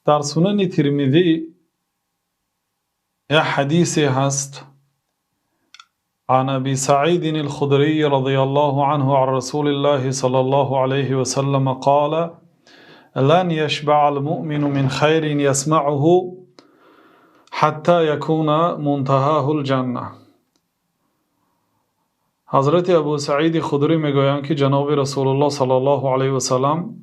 در سنن ترمذی یک حدیثی هست عن ابي سعيد الخدري رضي الله عنه عن رسول الله صلى الله عليه وسلم قال لن يشبع المؤمن من خير يسمعه حتى يكون منتهاه الجنة. حضرت ابو سعید خدری میگویند که جناب رسول الله صلی الله علیه و سلم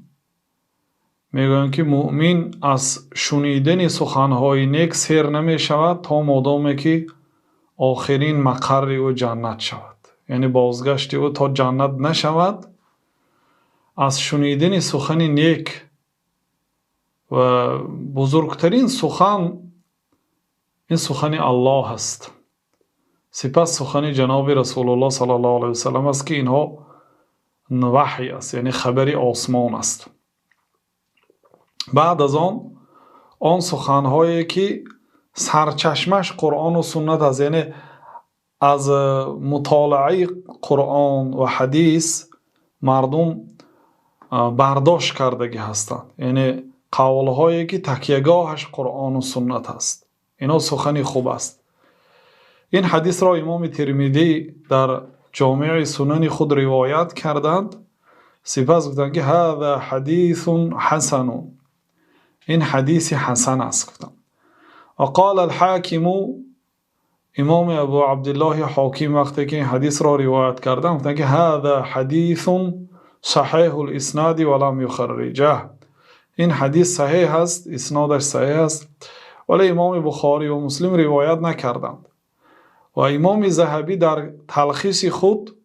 میگویند که مؤمن از شنیدن سخنهای نیک سیر نمی شود تا مادامی که آخرین مقر او جنت شود، یعنی بازگشت او تا جنت نشود. از شنیدن سخن نیک و بزرگترین سخن این سخن الله است، سپس سخن جناب رسول الله صلی الله علیه و سلم است که اینها وحی است، یعنی خبری آسمان است. بعد از آن سخنهایی که سرچشمش قرآن و سنت است، یعنی از مطالعه قرآن و حدیث مردم برداشت کردگی هستند، یعنی قولهایی که تکیهگاهش قرآن و سنت است. اینا سخن خوب است. این حدیث را امام ترمذی در جامع سنن خود روایت کردند. سپس گفتند که هذا حدیث حسن، این حدیث حسن است گفتند. وقال الحاکم، امام ابو عبدالله حاکم وقتی که این حدیث را روایت کردند گفتند که هذا حدیث صحیح الاسناد ولم یخرجه، این حدیث صحیح است، اسنادش صحیح است، ولی امام بخاری و مسلم روایت نکردند. و امام ذهبی در تلخیص خود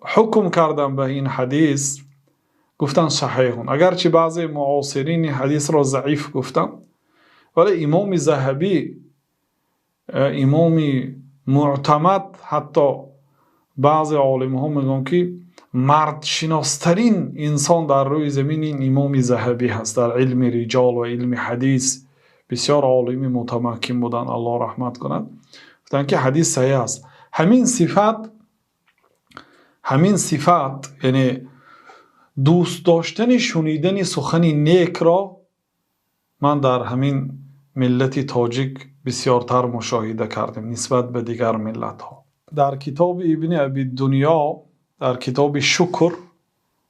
حکم کردند به این حدیث، گفتند صحیحون، اگرچه بعضی معاصرین این حدیث را ضعیف گفتند، ولی امام ذهبی امام معتمد، حتی بعضی عالم ها میگن که مرد شناسترین انسان در روی زمین این امام ذهبی هست. در علم رجال و علم حدیث بسیار عالم متمکن بودن، الله رحمت کند. گفتن که حدیث صحیح است. همین صفت یعنی دوست داشتن شنیدن سخن نیک را من در همین ملت تاجیک بسیارتر مشاهده کردم نسبت به دیگر ملت ها. در کتاب ابن ابی دنیا در کتاب شکر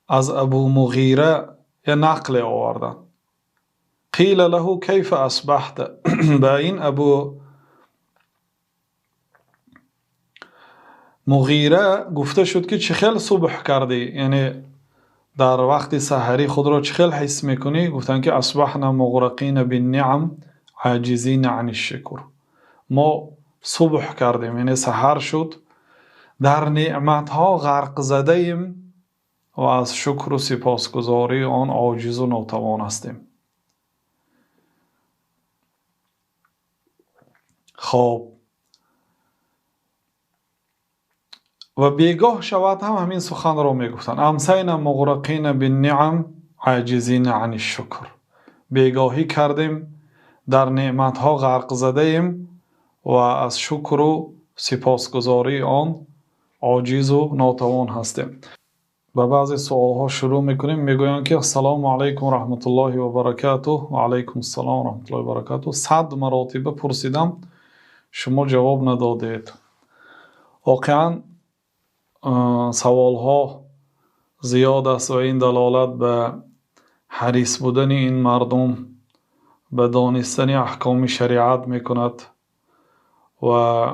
از ابو مغیره یه نقل آوردن. قیل له کیف اصبحت، به این ابو مغیره گفته شد که چه خیلی صبح کردی، یعنی در وقت سحری خود را چه خیلی حس میکنی؟ گفتن که اصبحنا مغرقین بالنعم عاجزین عن الشکر، ما صبح کردیم یعنی سحر شد در نعمت ها غرق زده ایم و از شکر و سپاسگزاری آن عاجز و ناتوان هستیم. خب و بیگاه شود هم همین سخن را میگفتن، امسینا مغرقین بالنعم عاجزین عن الشکر، بیگاهی کردیم در نعمت ها غرق زده ایم و از شکر و سپاسگزاری آن عاجز و ناتوان هستیم. با بعضی سوال ها شروع میکنیم. میگویند که السلام علیکم رحمت الله و برکاته. و علیکم السلام رحمت الله و برکاته. 100 مراتبه پرسیدم شما جواب ندادید. واقعا سوال ها زیاد است و این دلالت به حریص بودن این مردم به دانستن احکام شریعت میکند و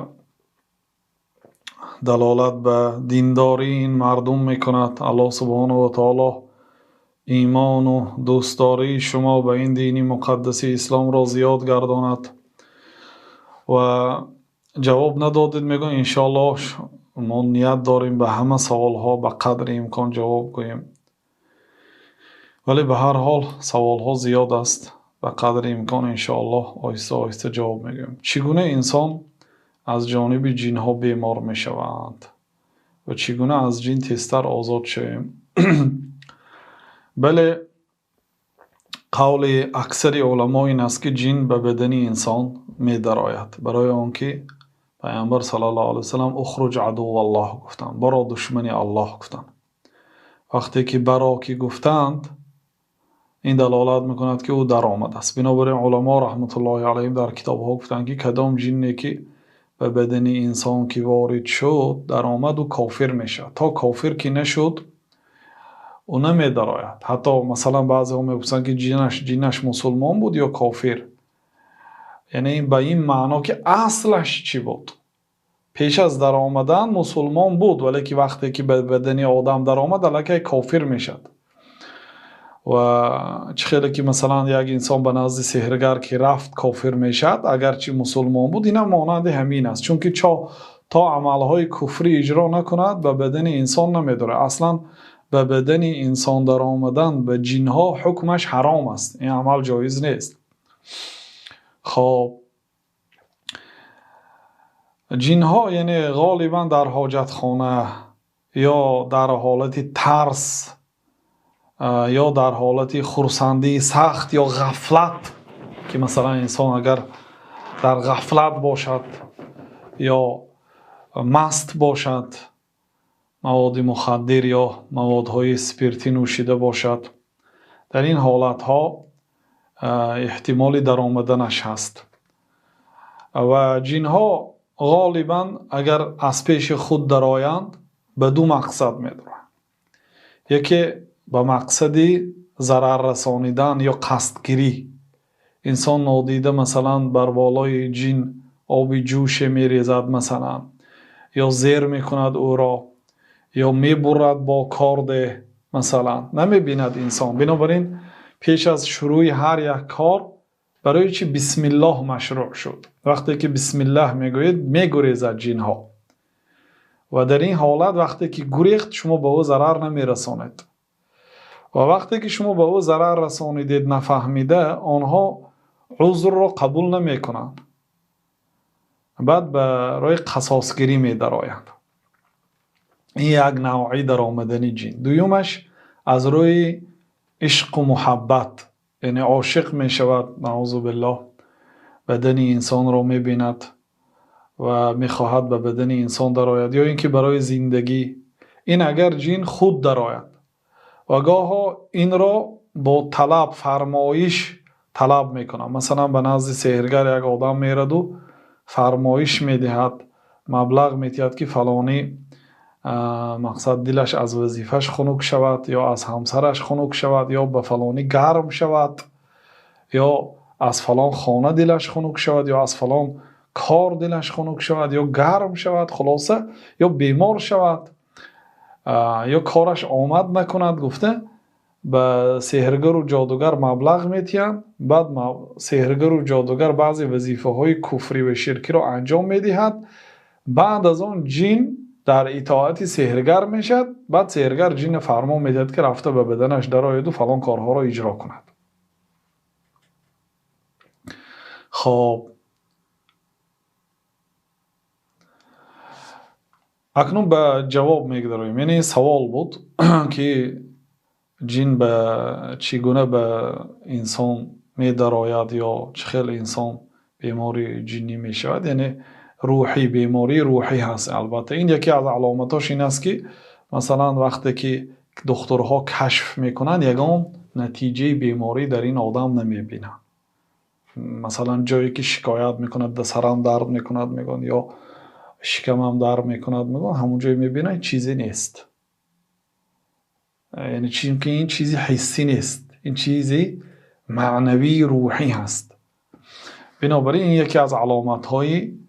دلالت به دینداری این مردم میکند. الله سبحانه و تعالی ایمان و دوستداری شما به این دین مقدس اسلام را زیاد گرداند. و جواب ندادید، میگن انشاءالله ما نیت داریم به همه سوال ها به قدر امکان جواب گوییم، ولی به هر حال سوال ها زیاد است، به قدر امکان انشاءالله آهسته آهسته جواب میگویم. چگونه انسان از جانب جن ها بیمار می شوند و چگونه از جن تیزتر آزاد شویم؟ بله، قول اکثر علما این است که جن به بدن انسان می درآید، برای آنکه پیامبر صلی الله علیه وسلم اخرج عدو الله گفتند، برا دشمن الله گفتند. وقتی که برا که گفتند این دلالت میکند که او در آمد است. بنابراین علما رحمت الله علیهم در کتاب ها گفتند که کدام جنی که به بدن انسان که وارد شد در آمد و کافر میشه. تا کافر که نشد او نمیدراید. حتی مثلا بعضی ها میگفتند که جنش مسلمان بود یا کافر، یعنی به این معنا که اصلش چی بود. پیش از در آمدن مسلمان بود، ولی که وقتی که به بدن آدم در آمد الکی کافر میشد. و چه خیلی که مثلا یک انسان به نزد سحرگر که رفت کافر میشد اگرچه مسلمان بود، اینا مانند همین است. چون که تا عملهای کفری اجرا نکند به بدن انسان نمیداره. اصلا به بدن انسان در آمدن به جنها حکمش حرام است، این عمل جایز نیست. خب جنها یعنی غالبا در حاجتخانه یا در حالت ترس یا در حالت خرسندی سخت یا غفلت، که مثلا انسان اگر در غفلت باشد یا مست باشد، مواد مخدر یا موادهای اسپریتی نوشیده باشد، در این حالت ها احتمال در آمدنش هست. و جن ها غالبا اگر از پیش خود درآیند به دو مقصد می‌دارند. یکی به مقصدی ضرر رسانیدن یا قصدگیری. انسان نادیده مثلا بر بالای جن آب جوش میریزد مثلا، یا زیر میکند او را، یا میبرد با کارد مثلا، نمیبیند انسان. بنابراین پیش از شروع هر یک کار برای چی بسم الله مشروع شد. وقتی که بسم الله میگوید میگریزد جن ها، و در این حالت وقتی که گریخت شما به او ضرر نمیرسانید. و وقتی که شما به او ضرر رسانیدید نفهمیده، آنها عذر را قبول نمی کنند، بعد به روی قصاصگیری می درآیند. این یک نوعی در آمدن جن. دویمش از روی عشق و محبت، یعنی عاشق می شود نعوذ بالله، بدن انسان را می بیند و می خواهد به بدن انسان درآید، یا اینکه برای زندگی. این اگر جن خود درآید و گاه این را با طلب فرمایش طلب میکنه. مثلا به نزد سحرگر یک آدم میرد و فرمایش میدهد، مبلغ میدهد که فلانی مقصد دلش از وظیفش خنک شود، یا از همسرش خنک شود، یا به فلانی گرم شود، یا از فلان خانه دلش خنک شود، یا از فلان کار دلش خنک شود، یا گرم شود، خلاصه یا بیمار شود، یا کارش آمد نکند. گفته به سحرگر و جادوگر مبلغ میتیند، بعد سحرگر و جادوگر بعضی وظیفه های کفری و شرکی را انجام میدهد. بعد از آن جن در اطاعت سحرگر میشد. بعد سحرگر جن فرمان میدهد که رفته به بدنش درآید و فلان کارها را اجرا کند. خب اکنون به جواب میگذاریم. یعنی سوال بود که جن به چگونه به انسان می درآید یا چه خیلی انسان بیماری جنی می شود. یعنی روحی، بیماری روحی هست. البته این یکی از علامتاش این است که مثلا وقتی که دکترها کشف میکنند یگان نتیجه بیماری در این آدم نمی بینند. مثلا جایی که شکایت میکند سرم درد میکند میگن، یا شکمم درد میکند میگن، همون جایی میبینه چیزی نیست. یعنی چون که این چیزی حسی نیست، این چیزی معنوی روحی هست. بنابراین این یکی از علامت های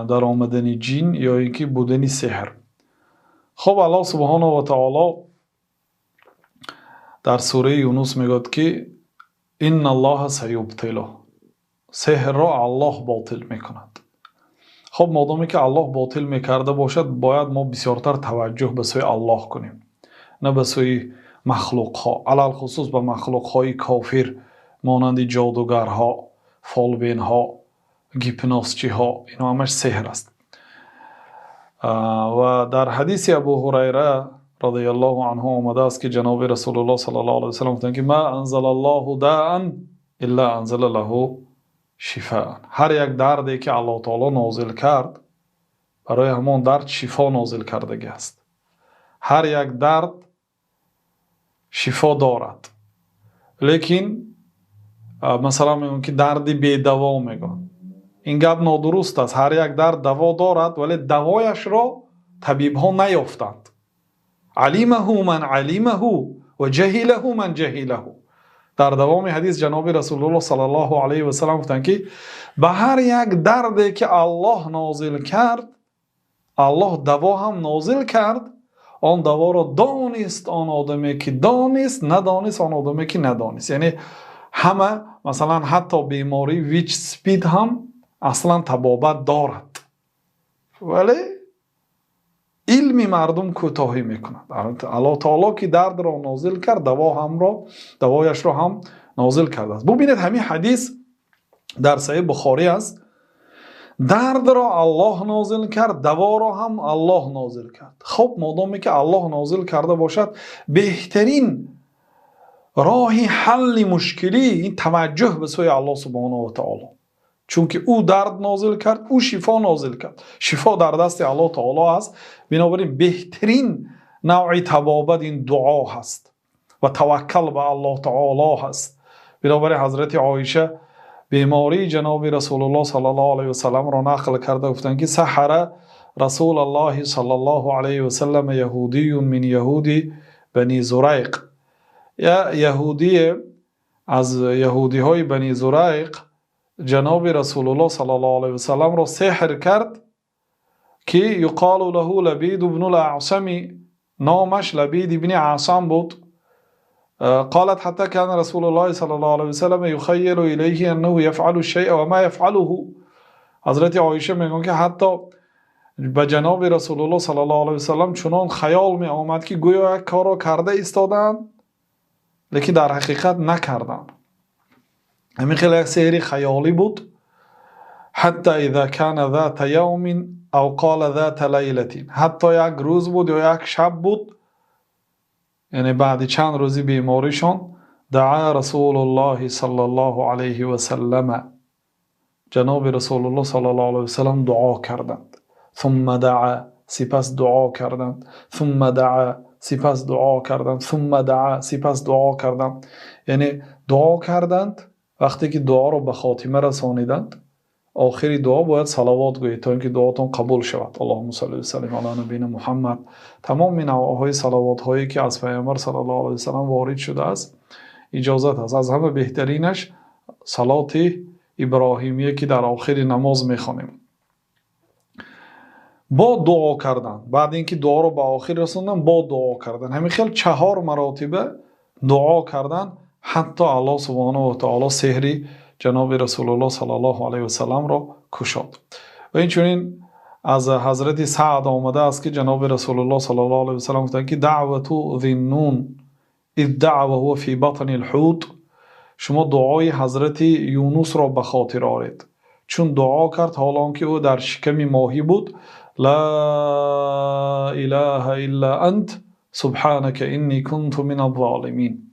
در آمدن جن یا اینکه بودن سحر. خب الله سبحانه و تعالی در سوره یونس میگوید که ان الله سیبطله، سحر را الله باطل میکند. خب مادامی که الله باطل میکرده باشد باید ما بسیارتر توجه به سوی الله کنیم، نه به سوی مخلوق ها، علل خصوص به مخلوق های کافر مانند جادوگرها، فالبین ها، گیپناسچی ها. اینا همش سحر است. و در حدیث ابو هریره رضی الله عنه آمده است که جناب رسول الله صلی الله علیه و سلم گفتند که ما انزل الله داء الا انزل له شفاء. هر یک دردی که الله تعالی نازل کرد برای همان درد شفا نازل کردگی است. هر یک درد شفا دارد. لیکن مثلا میگن که دردی بی دوا میگن. این گپ نادرست است. هر یک درد دوا دارد ولی دوایش را طبیب ها نیافتند. علمه من علمه و جهله من جهله. در دوام حدیث جناب رسول الله صلی الله علیه و سلم گفتند که به هر یک دردی که الله نازل کرد، الله دوا هم نازل کرد. آن دوا را دانست آن آدمی که دانست، ندانست آن آدمی که ندانست. یعنی همه مثلا حتی بیماری ویچ سپید هم اصلا طبابت دارد ولی علمی مردم کوتاهی میکند. الله تعالی که درد را نازل کرد، دوایش را هم نازل کرده است. ببینید همین حدیث در صحیح بخاری است. درد را الله نازل کرد، دوا را هم الله نازل کرد. خب مادامی که الله نازل کرده باشد، بهترین راه حل مشکلی این توجه به سوی الله سبحانه و تعالی. چون که او درد نازل کرد، او شفا نازل کرد. شفا در دست الله تعالی است. بنابراین بهترین نوع طبابت این دعا هست و توکل به الله تعالی هست. بنابراین حضرت عایشه بیماری جناب رسول الله صلی الله علیه و سلم را نقل کرده، گفتند که سحر رسول الله صلی الله علیه و سلم یهودی من یهودی بنی زریق. یا یهودی از یهودی های بنی زریق جناب رسول الله صلی الله علیه و سلم را سحر کرد که یقال له لبید بن الاعصم. نامش لبید بن اعصم بود. قالت حتى كان رسول الله صلی الله علیه و سلم یخیل الیه انه یفعل الشیء و ما یفعله. حضرت عایشه میگن که حتی به جناب رسول الله صلی الله علیه و سلم چنان خیال می آمد که گویا یک کار را کرده ایستادند لیکن در حقیقت نکردند. همین خیلی یک سحر خیالی بود. حتی اذا كان ذات یوم او قال ذات لیلة، حتی یک روز بود یا یک شب بود، یعنی بعد چند روزی بیماریشان، دعا رسول الله صلی الله علیه و سلم، جناب رسول الله صلی الله علیه و سلم دعا کردند. ثم دعا، سپس دعا کردند. ثم دعا، سپس دعا کردند. ثم دعا، سپس دعا کردند. یعنی دعا کردند. وقتی که دعا رو به خاتمه رسانیدند، آخری دعا باید صلوات گویید تا اینکه دعاتون قبول شود. اللهم صل و سلم علی نبینا محمد. تمام نوعهای صلوات هایی که از پیامبر صلی الله علیه و سلم وارد شده است اجازت است. از همه بهترینش صلات ابراهیمیه که در آخر نماز میخوانیم. با دعا کردن، بعد اینکه دعا رو به آخر رسوندن با دعا کردن، همین خیلی 4 مراتبه دعا کردن حتی الله سبحانه و تعالی سحری جناب رسول الله صلی الله علیه و سلم را کشاد. و این چنین از حضرت سعد آمده است که جناب رسول الله صلی الله علیه و سلم گفتند که دعوت ذی النون اذ دعا وهو فی بطن الحوت، شما دعای حضرت یونس را به خاطر آرید چون دعا کرد حالان که او در شکم ماهی بود. لا اله الا انت سبحانك انی کنت من الظالمین.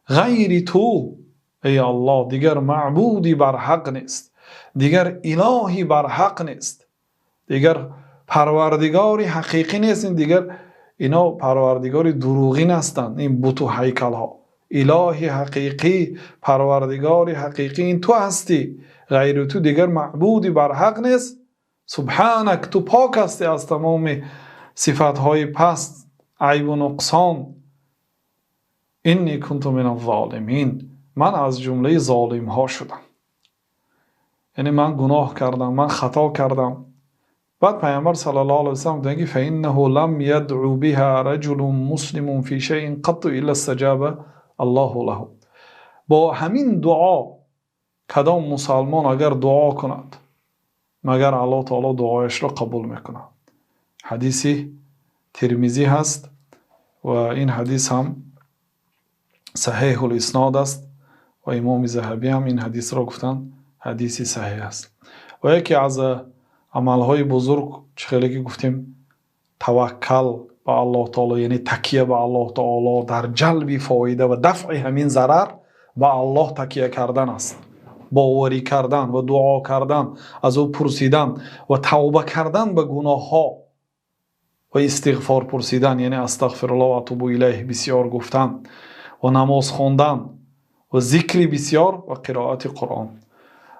غیر تو ای الله دیگر معبودی بر حق نیست، دیگر الهی بر حق نیست، دیگر پروردگاری حقیقی نیست. دیگر اینا پروردگاری دروغی هستند، این بت و هیکل ها. الهی حقیقی، پروردگاری حقیقی این تو هستی، غیر تو دیگر معبودی بر حق نیست. سبحانک، تو پاک هستی از تمام صفات های پست، عیب و نقصان. انی کنت من الظالمین، من از جمله ظالم ها شدم، یعنی من گناه کردم، من خطا کردم. بعد پیامبر صلی الله علیه و سلم میگه فانه لم يدعو بها رجل مسلم في شيء قط الا استجاب الله له. با همین دعا کدام مسلمان اگر دعا کند مگر الله تعالی دعایش را قبول میکند. حدیثی ترمذی هست و این حدیث هم صحیح الاسناد است و امام ذهبی هم این حدیث را گفتن حدیثی صحیح است. و یکی از عملهای بزرگ خیلی که گفتیم توکل به الله تعالی، یعنی تکیه به الله تعالی در جلب فایده و دفع همین ضرر به الله تکیه کردن است. باوری کردن و دعا کردن، از او پرسیدن و توبه کردن به گناه ها و استغفار پرسیدن، یعنی استغفر الله و اتوب الیه بسیار گفتن و نماز خواندن و ذکری بسیار و قرائت قرآن.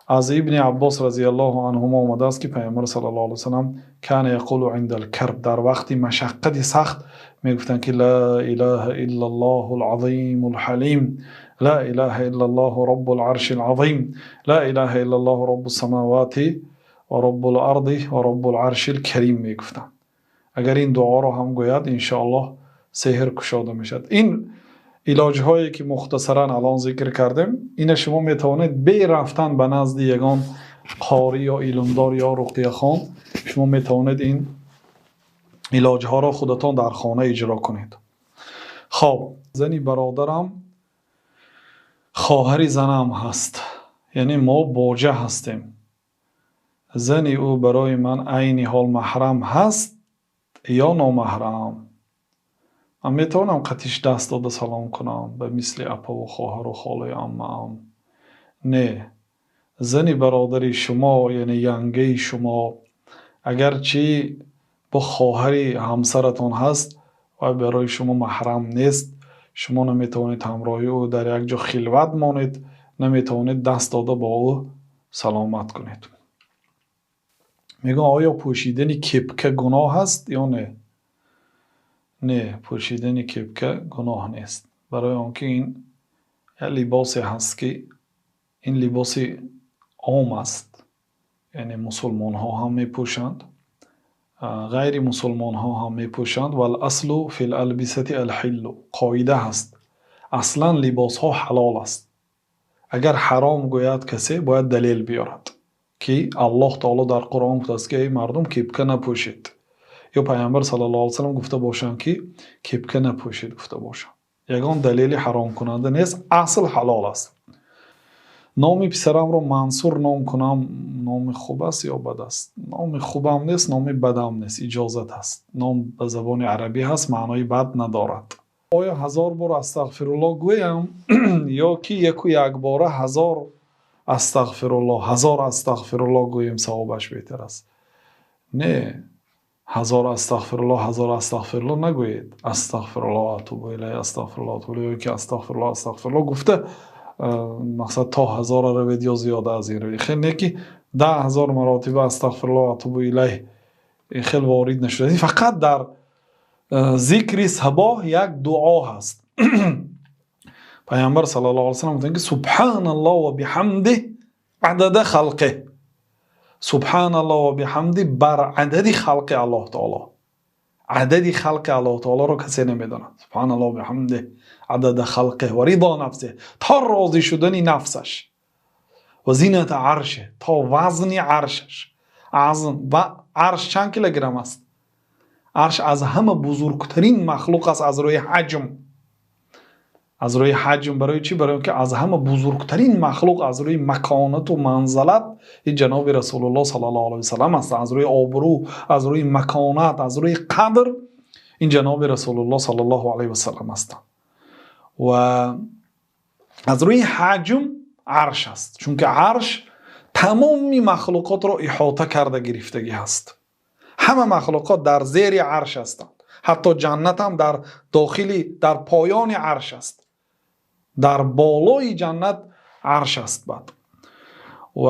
از ابن عباس رضی الله عنهما آمده است که پیامبر صلی الله علیه و سلم کان یقول عند الکرب، در وقت مشقت سخت میگفتند که لا اله الا الله العظیم الحلیم، لا اله الا الله رب العرش العظیم، لا اله الا الله رب السماوات و رب الارض و رب العرش الکریم میگفتند. اگر این دعا را هم گوید ان شاء الله سحر کشاده میشد. این علاج هایی که مختصرا الان ذکر کردیم، این شما میتوانید بی رفتن به نزد یگان قاری یا علمدار یا رقیه خان شما میتوانید این علاج ها را خودتان در خانه اجرا کنید. خب زنی برادرم خواهر زنم هست، یعنی ما باجه هستیم. زنی او برای من عین حال محرم هست یا نامحرم؟ من میتونم قطیش دست داده سلام کنم به مثل اپا و خواهر و خاله عمم؟ نه. زنی برادری شما یعنی ینگه شما اگرچه با خواهری همسرتان هست و برای شما محرم نیست، شما نمیتونید همراهی او در یک جا خلوت مانید، نمیتونید دست داده با او سلامت کنید. میگم آیا پوشیدن کپکه گناه هست یا نه؟ نه، پوشیدن کپکه گناه نیست، برای آنکه این لباسی هست که این لباس عام است، یعنی مسلمان ها هم میپوشند، غیر مسلمان ها هم میپوشند. و الاصل فی الالبسه الحل، قاعده هست اصلا لباس ها حلال است. اگر حرام گوید کسی باید دلیل بیارد که الله تعالی در قرآن گفته است که ای مردم کپکه نپوشید، یا پیامبر صلی الله علیه و سلم گفته باشند که کپکه نپوشید گفته باشند. یگان دلیل حرام کننده نیست، اصل حلال است. نام پسرم رو منصور نام کنم نام خوب است یا بد است؟ نام خوبم نیست، نام بدم نیست، اجازت است. نام به زبان عربی هست، معنای بد ندارد. آیا 1000 بار استغفرالله گویم یا که یک باره 1000 استغفرالله 1000 استغفرالله گویم ثوابش بهتر است؟ نه، 1000 استغفرالله 1000 استغفرالله نگویید. استغفرالله اتوب الیه استغفرالله اتوب الیه که استغفرالله استغفرالله گفته مقصد تا 1000 روید یا زیاده از این روید. خیلی نیکی 10,000 مراتب استغفرالله اتوب الیه خیلی وارد نشده. فقط در ذکر صباح یک دعا هست. پیامبر صلی الله علیه و سلم گفتند که سبحان الله و بحمده عدد خلقه. سبحان الله و بحمده بر عدد خلق الله تعالی. عدد خلق الله تعالی رو کسی نمیداند. سبحان الله و بحمده عدد خلقه و رضا نفسه، تا راضی شدن نفسش، و زینت عرشه، تا وزن عرشش. و عرش چند کیلوگرم است؟ عرش از همه بزرگترین مخلوق است از روی حجم. از روی حجم برای چی؟ برای که از همه بزرگترین مخلوق از روی مکانت و منزلت این جناب رسول الله صلی الله علیه و سلم است. از روی آبرو، از روی مکانت، از روی قدر این جناب رسول الله صلی الله علیه و سلم است. و از روی حجم عرش است، چون که عرش تمامی مخلوقات را احاطه کرده گرفتگی هست. همه مخلوقات در زیر عرش هستند، حتی جنت هم در داخلی در پایان عرش است، در بالای جنت عرش است. بعد و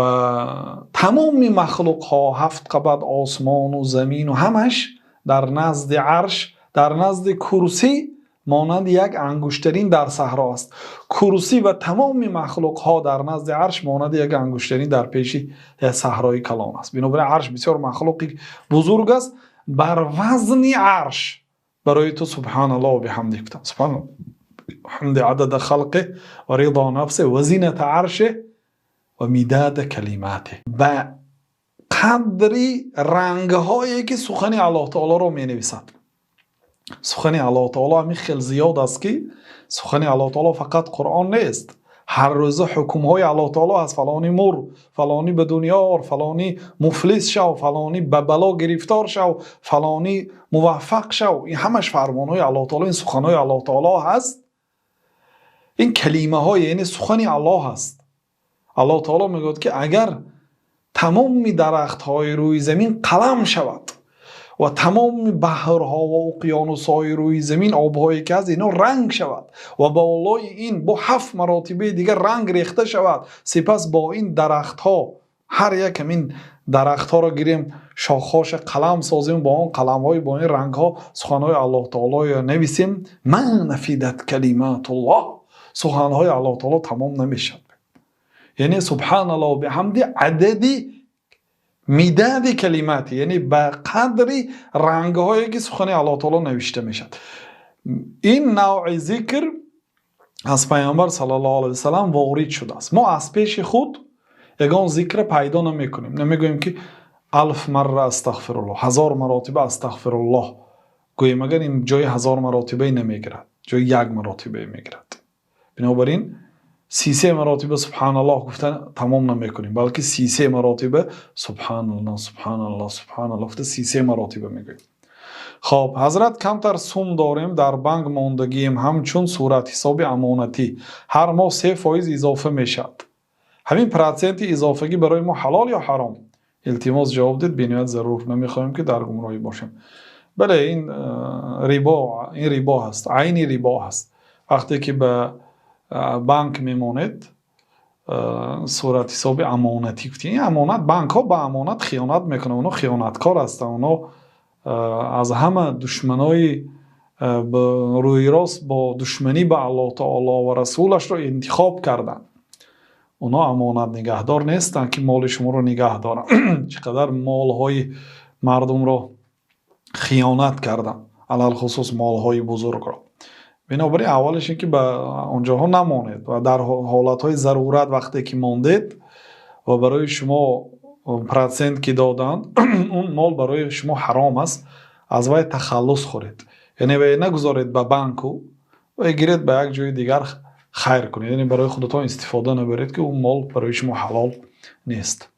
تمامی مخلوق ها 7 قبض آسمان و زمین و همش در نزد عرش، در نزد کرسی مانند یک انگشترین در صحرا است. کرسی و تمامی مخلوق ها در نزد عرش مانند یک انگشترین در پیش صحرای کلان است. بنابراین عرش بسیار مخلوقی بزرگ است. بر وزن عرش برای تو سبحان الله و بحمده گفتم. سبحان الله حمد عدد خلقه و رضا نفسه و زینت عرشه و میداد کلماته. و قدری رنگ هایی که سخن الله تعالی رو می نویسد. سخن الله تعالی همی خیلی زیاد است که سخن الله تعالی فقط قرآن نیست. هر روز حکم های الله تعالی هست. فلانی مر، فلانی به دنیا، فلانی مفلس شو، فلانی به بلا گرفتار شو، فلانی موفق شو. این همش فرمان های الله تعالی، این سخن های الله تعالی هست. این کلمه های یعنی سخن الله هست. الله تعالی میگوید که اگر تمامی درخت های روی زمین قلم شود و تمام بحرها و اقیانوس‌های روی زمین آبهایی که از اینا رنگ شود و بالای این با 7 مراتبه دیگر رنگ ریخته شود. سپس با این درخت ها، هر یک این درخت ها را گیریم شاخهاش قلم سازیم، با اون قلم های با این رنگ ها سخن های الله تعالی نویسیم. من نفیدت کلمات الله، سخن های الله تعالی تمام نمیشد. یعنی سبحان الله و بحمدی عددی میداد کلماتی، یعنی به قدری رنگ هایی که سخن الله تعالی نوشته میشد. این نوع ذکر از پیامبر صلی الله علیه و سلم وارد شده است. ما از پیش خود یگان ذکر پیدا نمی کنیم، نمیگوییم که 1000 مره استغفر الله، 1000 مراتبه استغفر الله گوییم، اگر این جای 1000 مراتبه نمیگیرد، جای 1 مراتبه میگیرد. بنابراین 33 مراتبه سبحان الله گفتن تمام نمی کنیم، بلکه 33 مراتبه سبحان الله سبحان الله سبحان الله گفته 33 مراتبه میگوییم. خب حضرت کمتر سوم داریم، در بانک ماندگیم، همچون صورت حساب امانتی هر ماه 3% اضافه میشد. همین پرسنت اضافگی برای ما حلال یا حرام؟ التماس جواب دید، بنیاد ضرور نمیخوایم که در گمراهی باشیم. بله این ریبا هست، عینی ریبا هست. وقتی که به بانک میمونید صورت حساب امانتی گفتید، این امانت، بانک ها با امانت خیانت میکنه، اونا خیانتکار هستن، اونا از همه دشمنای روی راست با دشمنی به الله تعالی و رسولش رو انتخاب کردن. اونا امانت نگهدار نیستن که مال شما رو نگه دارن. چقدر مال های مردم رو خیانت کردن، علل خصوص مال های بزرگ رو. بنابراین اولش این که به اونجاها نمانید و در حالت های ضرورت وقتی که ماندید و برای شما پرسنت که دادن اون مال برای شما حرام است، از وی تخلص خورید. یعنی وی نگذارید به بانکو و گیرید به یک جای دیگر خیر کنید، یعنی برای خودتان استفاده نبرید که اون مال برای شما حلال نیست.